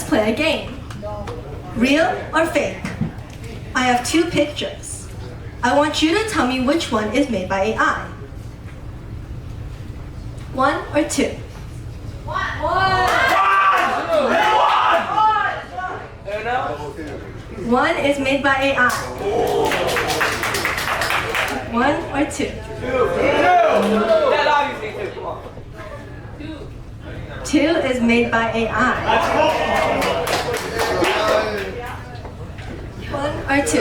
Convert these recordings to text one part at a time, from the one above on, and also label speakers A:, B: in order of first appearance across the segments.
A: play a game. Real or fake? I have two pictures. I want you to tell me which one is made by AI. 1 or 2? One is made by AI. 1 or 2? 2 is made by AI. 1 or 2? 2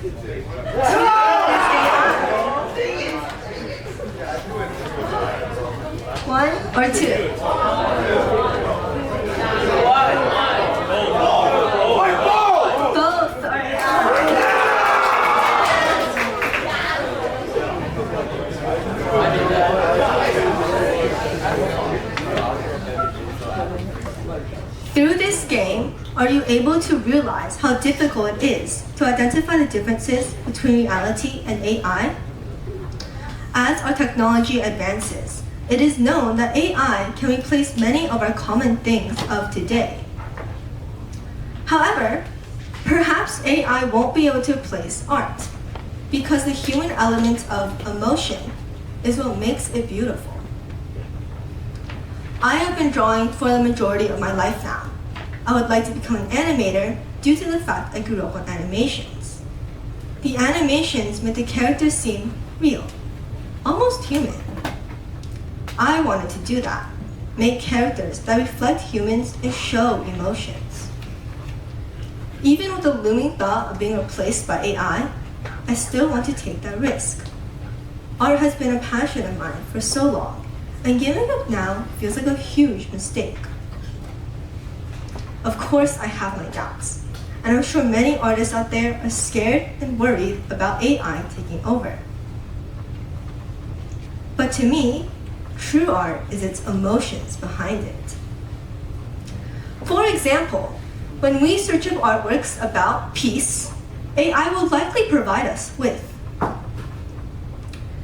A: is AI. 1 or 2? Both are AI. Through this game, are you able to realize how difficult it is to identify the differences between reality and AI? As our technology advances, it is known that AI can replace many of our common things of today. However, perhaps AI won't be able to replace art, because the human element of emotion is what makes it beautiful. I have been drawing for the majority of my life now. I would like to become an animator due to the fact I grew up on animations. The animations made the characters seem real, almost human. I wanted to do that, make characters that reflect humans and show emotions. Even with the looming thought of being replaced by AI, I still want to take that risk. Art has been a passion of mine for so long, and giving up now feels like a huge mistake. Of course, I have my doubts, and I'm sure many artists out there are scared and worried about AI taking over. But to me, true art is its emotions behind it. For example, when we search up artworks about peace, AI will likely provide us with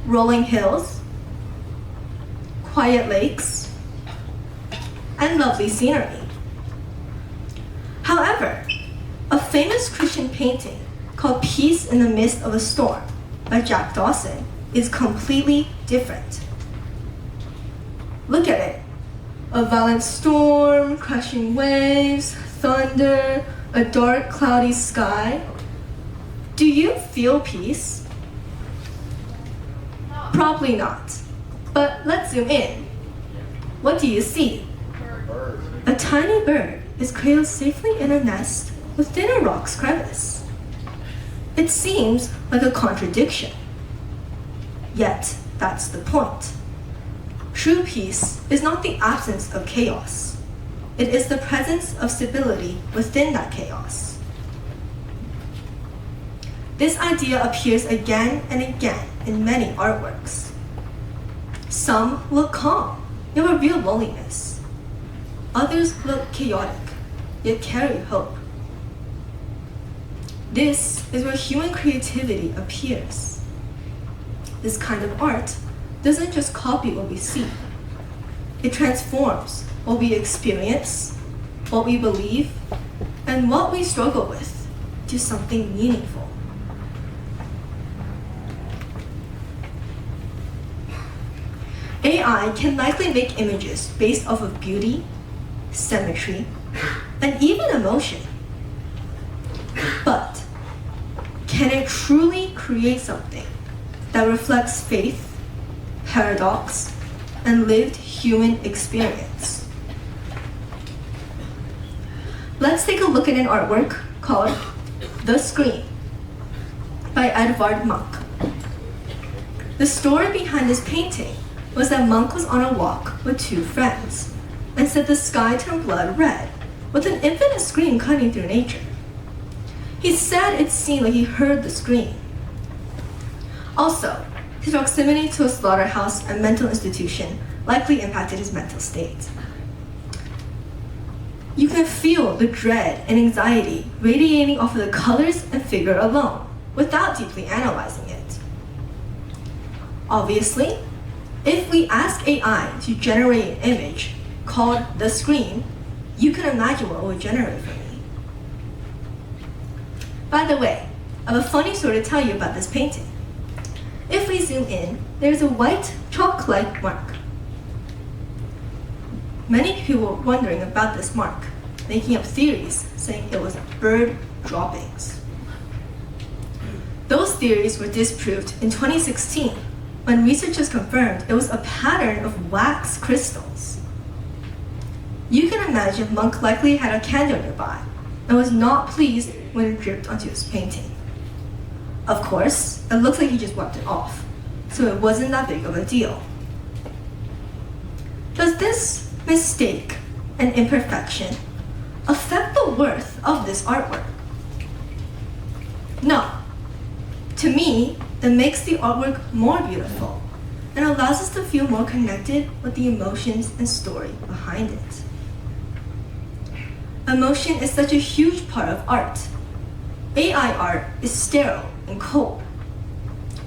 A: rolling hills, quiet lakes, and lovely scenery. However, a famous Christian painting called Peace in the Midst of a Storm by Jack Dawson is completely different. Look at it. A violent storm, crashing waves, thunder, a dark cloudy sky. Do you feel peace? Probably not. But let's zoom in. What do you see? A tiny bird is cradled safely in a nest within a rock's crevice. It seems like a contradiction. Yet, that's the point. True peace is not the absence of chaos. It is the presence of stability within that chaos. This idea appears again and again in many artworks. Some look calm, yet reveal loneliness. Others look chaotic, yet carry hope. This is where human creativity appears. This kind of art doesn't just copy what we see. It transforms what we experience, what we believe, and what we struggle with to something meaningful. AI can likely make images based off of beauty, symmetry, and even emotion. But can it truly create something that reflects faith, paradox, and lived human experience? Let's take a look at an artwork called The Scream by Edvard Munch. The story behind this painting was that Munch was on a walk with two friends and said the sky turned blood red with an infinite scream cutting through nature. He said it seemed like he heard the scream. Also, his proximity to a slaughterhouse and mental institution likely impacted his mental state. You can feel the dread and anxiety radiating off of the colors and figure alone without deeply analyzing it. Obviously, if we ask AI to generate an image, called the screen, you can imagine what it would generate for me. By the way, I have a funny story to tell you about this painting. If we zoom in, there's a white chalk-like mark. Many people were wondering about this mark, making up theories saying it was bird droppings. Those theories were disproved in 2016 when researchers confirmed it was a pattern of wax crystals. You can imagine Monk likely had a candle nearby and was not pleased when it dripped onto his painting. Of course, it looks like he just wiped it off, so it wasn't that big of a deal. Does this mistake and imperfection affect the worth of this artwork? No. To me, it makes the artwork more beautiful and allows us to feel more connected with the emotions and story behind it. Emotion is such a huge part of art. AI art is sterile and cold.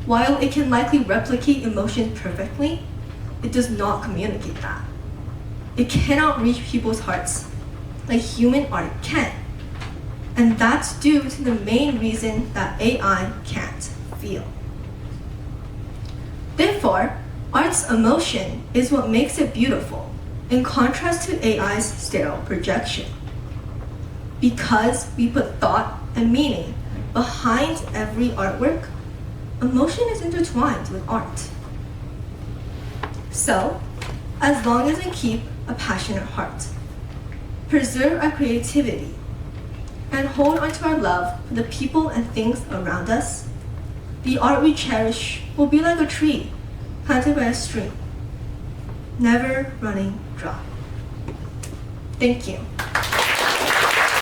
A: While it can likely replicate emotion perfectly, it does not communicate that. It cannot reach people's hearts like human art can. And that's due to the main reason that AI can't feel. Therefore, art's emotion is what makes it beautiful, in contrast to AI's sterile projection. Because we put thought and meaning behind every artwork, emotion is intertwined with art. So, as long as we keep a passionate heart, preserve our creativity, and hold on to our love for the people and things around us, the art we cherish will be like a tree planted by a stream, never running dry. Thank you.